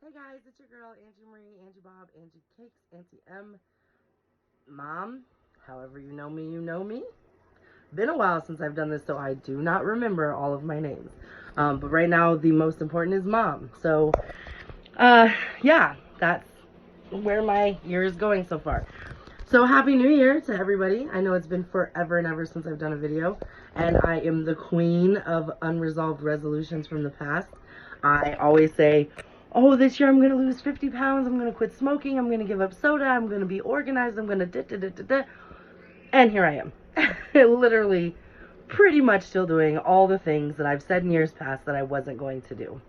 Hey guys, it's your girl, Angie Marie, Angie Bob, Angie Cakes, Auntie M, Mom, however you know me, you know me. Been a while since I've done this, so I do not remember all of my names. But right now, the most important is Mom. So, yeah, that's where my year is going so far. So, Happy New Year to everybody. I know it's been forever and ever since I've done a video, and I am the queen of unresolved resolutions from the past. I always say, oh, this year I'm going to lose 50 pounds, I'm going to quit smoking, I'm going to give up soda, I'm going to be organized, I'm going to da-da-da-da-da. And here I am. Literally, pretty much still doing all the things that I've said in years past that I wasn't going to do.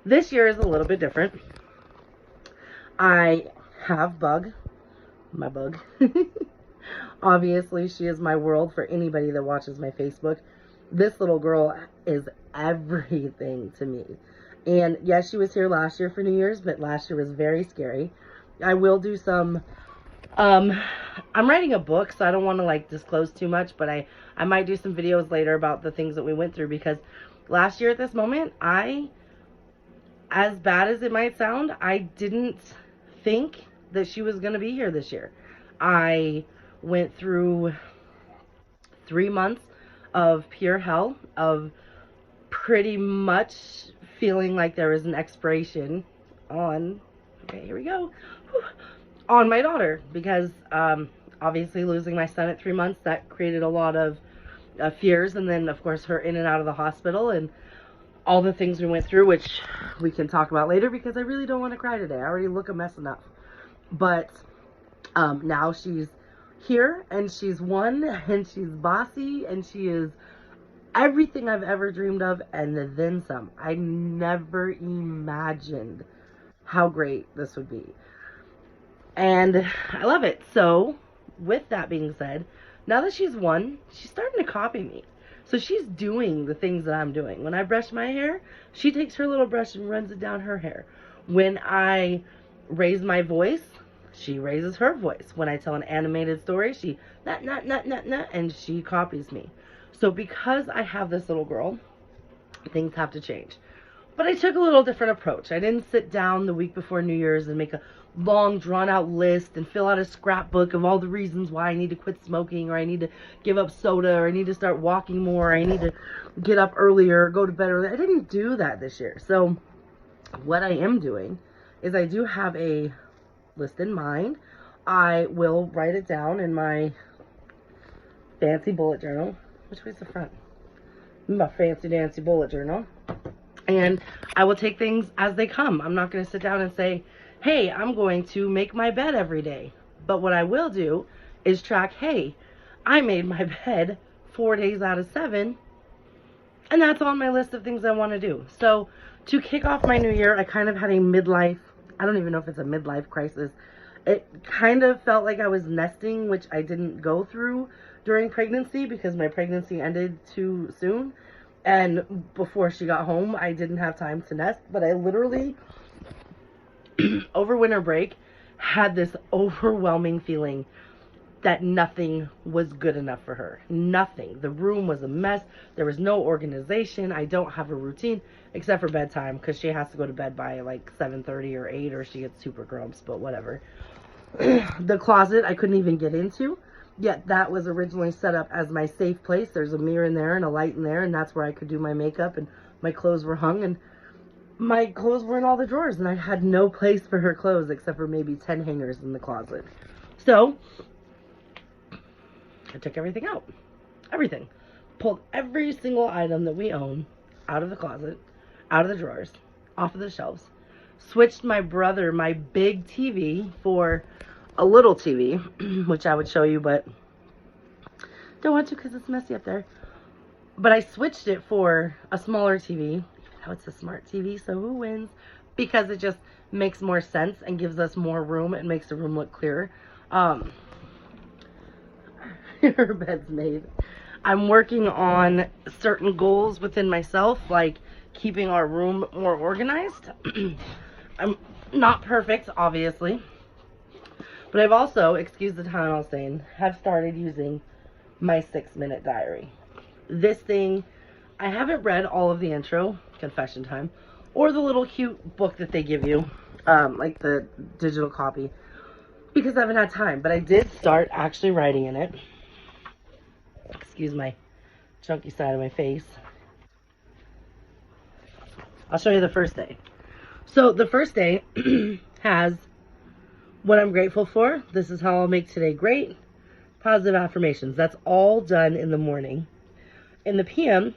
This year is a little bit different. I have Bug, my Bug. Obviously, she is my world for anybody that watches my Facebook. This little girl is everything to me. And yes, she was here last year for New Year's, but last year was very scary. I will do some, I'm writing a book, so I don't want to like disclose too much, but I might do some videos later about the things that we went through, because last year at this moment, as bad as it might sound, I didn't think that she was going to be here this year. I went through 3 months of pure hell, of pretty much feeling like there was an expiration on, okay, here we go, on my daughter, because obviously losing my son at 3 months, that created a lot of fears, and then of course her in and out of the hospital and all the things we went through, which we can talk about later, because I really don't want to cry today. I already look a mess enough. But now she's here, and she's one, and she's bossy, and she is everything I've ever dreamed of, and then some. I never imagined how great this would be. And I love it. So, with that being said, now that she's one, she's starting to copy me. So she's doing the things that I'm doing. When I brush my hair, she takes her little brush and runs it down her hair. When I raise my voice, she raises her voice. When I tell an animated story, she nut, and she copies me. So because I have this little girl, things have to change. But I took a little different approach. I didn't sit down the week before New Year's and make a long, drawn-out list and fill out a scrapbook of all the reasons why I need to quit smoking, or I need to give up soda, or I need to start walking more, or I need to get up earlier, or go to bed earlier. I didn't do that this year. So what I am doing is I do have a list in mind. I will write it down in my fancy bullet journal. Which way's the front? My fancy dancy bullet journal. And I will take things as they come. I'm not going to sit down and say, hey, I'm going to make my bed every day. But what I will do is track, hey, I made my bed 4 days out of 7. And that's on my list of things I want to do. So to kick off my new year, I kind of had a midlife, I don't even know if it's a midlife crisis. It kind of felt like I was nesting, which I didn't go through during pregnancy because my pregnancy ended too soon. And before she got home, I didn't have time to nest. But I literally, over winter break, had this overwhelming feeling that nothing was good enough for her. Nothing. The room was a mess. There was no organization. I don't have a routine except for bedtime, because she has to go to bed by like 7:30 or 8, or she gets super grumps, but whatever. The closet I couldn't even get into. Yet that was originally set up as my safe place. There's a mirror in there and a light in there, and that's where I could do my makeup, and my clothes were hung, and my clothes were in all the drawers, and I had no place for her clothes except for maybe 10 hangers in the closet. So I took everything out. Everything. Pulled every single item that we own out of the closet, out of the drawers, off of the shelves. Switched my brother, my big TV, for a little TV, which I would show you, but don't want to because it's messy up there. But I switched it for a smaller TV, even though it's a smart TV, so who wins? Because it just makes more sense and gives us more room. It makes the room look clearer. Her bed's made. I'm working on certain goals within myself, like keeping our room more organized. I'm not perfect, obviously. But I've also, excuse the time I'll say, have started using my 6-minute diary. This thing, I haven't read all of the intro, confession time, or the little cute book that they give you. like the digital copy, because I haven't had time. But I did start actually writing in it. Excuse my chunky side of my face. I'll show you the first day. So the first day has what I'm grateful for. This is how I'll make today great. Positive affirmations. That's all done in the morning. In the PM,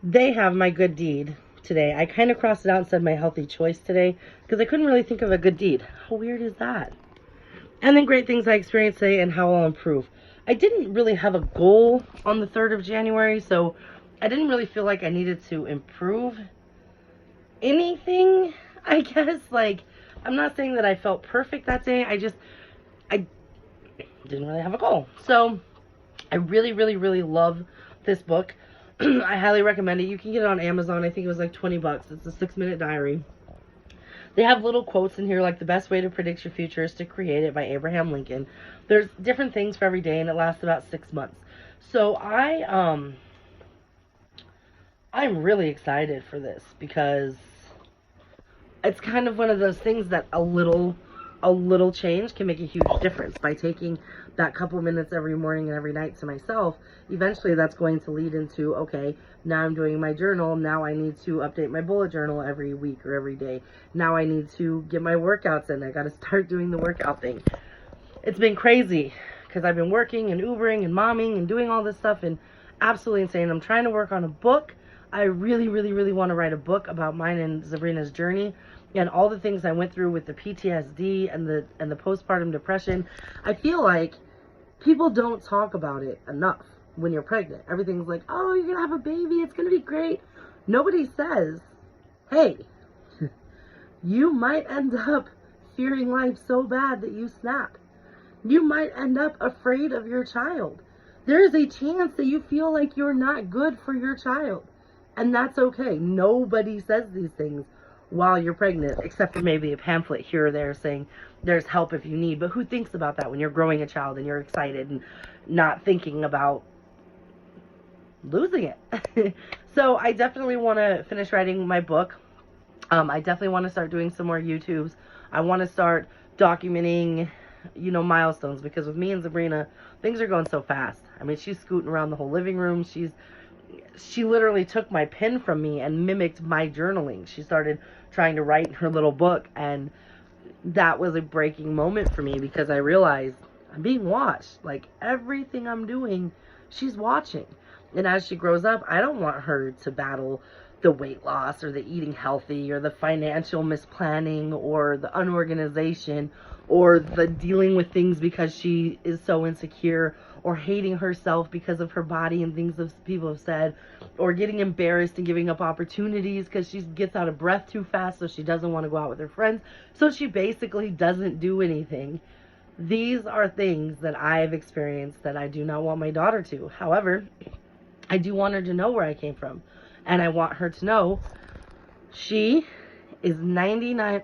they have my good deed today. I kind of crossed it out and said my healthy choice today because I couldn't really think of a good deed. How weird is that? And then great things I experienced today and how I'll improve. I didn't really have a goal on the 3rd of January, so I didn't really feel like I needed to improve anything, I guess. Like, I'm not saying that I felt perfect that day. I didn't really have a goal. So I really, really, really love this book. I highly recommend it. You can get it on Amazon. I think it was like $20. It's a 6-minute diary. They have little quotes in here like the best way to predict your future is to create it by Abraham Lincoln. There's different things for every day, and it lasts about 6 months. So I'm really excited for this because it's kind of one of those things that a little change can make a huge difference. By taking that couple minutes every morning and every night to myself, eventually that's going to lead into, okay, now I'm doing my journal. Now I need to update my bullet journal every week or every day. Now I need to get my workouts in. I got to start doing the workout thing. It's been crazy because I've been working and Ubering and momming and doing all this stuff, and absolutely insane. I'm trying to work on a book. I really, really, really want to write a book about mine and Sabrina's journey and all the things I went through with the PTSD and the postpartum depression. I feel like people don't talk about it enough when you're pregnant. Everything's like, oh, you're going to have a baby. It's going to be great. Nobody says, hey, you might end up fearing life so bad that you snap. You might end up afraid of your child. There's a chance that you feel like you're not good for your child. And that's okay. Nobody says these things while you're pregnant, except for maybe a pamphlet here or there saying there's help if you need. But who thinks about that when you're growing a child and you're excited and not thinking about losing it? So I definitely want to finish writing my book. I definitely want to start doing some more YouTubes. I want to start documenting, milestones, because with me and Sabrina, things are going so fast. I mean, she's scooting around the whole living room. She literally took my pen from me and mimicked my journaling. She started trying to write in her little book, and that was a breaking moment for me because I realized I'm being watched. Like, everything I'm doing, she's watching. And as she grows up, I don't want her to battle the weight loss or the eating healthy or the financial misplanning or the unorganization or the dealing with things because she is so insecure, or hating herself because of her body and things that people have said, or getting embarrassed and giving up opportunities because she gets out of breath too fast, so she doesn't want to go out with her friends, so she basically doesn't do anything. These are things that I've experienced that I do not want my daughter to. However, I do want her to know where I came from, and I want her to know she is 99%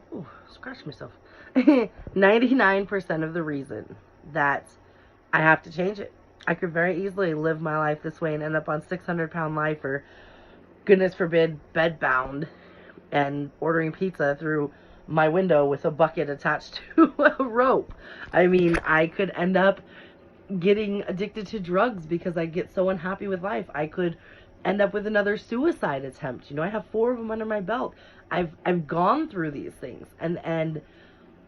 of the reason that I have to change it. I could very easily live my life this way and end up on 600-pound life, or goodness forbid, bedbound and ordering pizza through my window with a bucket attached to a rope. I mean, I could end up getting addicted to drugs because I get so unhappy with life. I could end up with another suicide attempt. I have 4 of them under my belt. I've gone through these things, and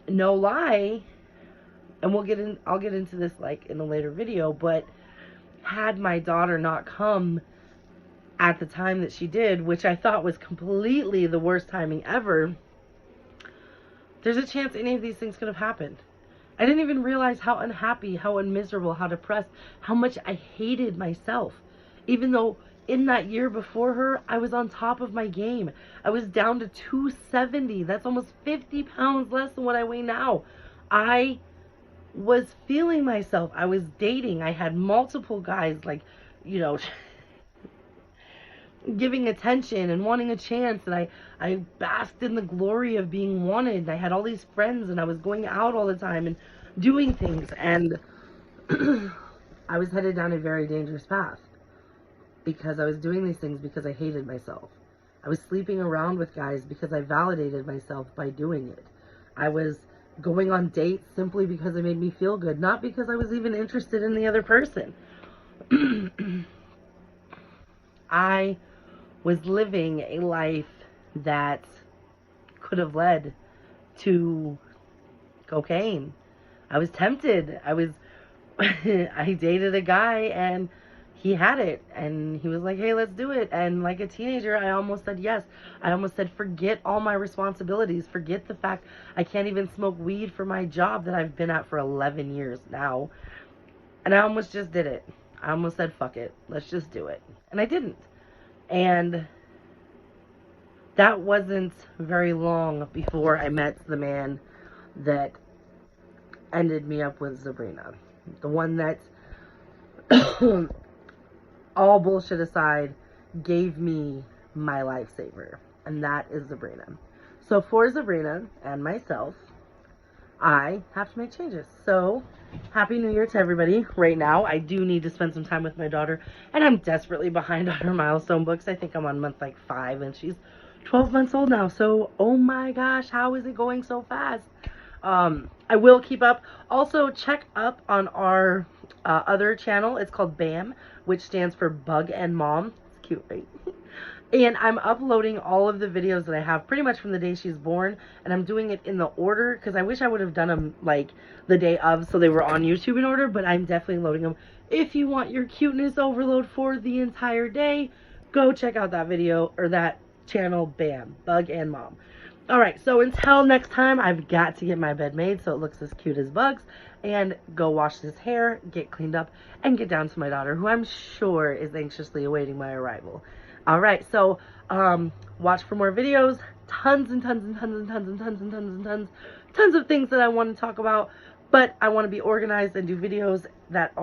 no lie, and I'll get into this like in a later video, but had my daughter not come at the time that she did, which I thought was completely the worst timing ever, there's a chance any of these things could have happened. I didn't even realize how unhappy, how miserable, how depressed, how much I hated myself. Even though in that year before her, I was on top of my game. I was down to 270. That's almost 50 pounds less than what I weigh now. I was feeling myself. I was dating. I had multiple guys, giving attention and wanting a chance, and I basked in the glory of being wanted. I had all these friends, and I was going out all the time and doing things, and I was headed down a very dangerous path because I was doing these things because I hated myself. I was sleeping around with guys because I validated myself by doing it. I was going on dates simply because it made me feel good, not because I was even interested in the other person. I was living a life that could have led to cocaine. I was tempted. I dated a guy and he had it and he was like, hey, let's do it. And like a teenager, I almost said yes. I almost said, forget all my responsibilities. Forget the fact I can't even smoke weed for my job that I've been at for 11 years now. And I almost just did it. I almost said, fuck it. Let's just do it. And I didn't. And that wasn't very long before I met the man that ended me up with Sabrina. The one that, all bullshit aside, gave me my lifesaver. And that is Sabrina. So for Sabrina and myself, I have to make changes. So, Happy New Year to everybody. Right now, I do need to spend some time with my daughter. And I'm desperately behind on her milestone books. I think I'm on month like 5 and she's 12 months old now. So, oh my gosh, how is it going so fast? I will keep up. Also, check up on our other channel. It's called BAM, which stands for Bug and Mom. It's cute, right? And I'm uploading all of the videos that I have pretty much from the day she's born. And I'm doing it in the order because I wish I would have done them like the day of so they were on YouTube in order. But I'm definitely loading them. If you want your cuteness overload for the entire day, go check out that video or that channel, BAM, Bug and Mom. Alright, so until next time, I've got to get my bed made so it looks as cute as Bugs, and go wash this hair, get cleaned up, and get down to my daughter, who I'm sure is anxiously awaiting my arrival. Alright, so, watch for more videos, tons and tons and tons and tons and tons and tons and tons of things that I want to talk about, but I want to be organized and do videos that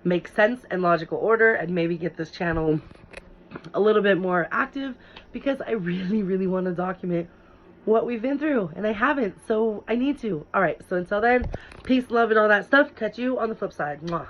make sense and logical order, and maybe get this channel a little bit more active, because I really, really want to document what we've been through, and I haven't, so I need to. Alright, so until then, peace, love, and all that stuff. Catch you on the flip side. Mwah.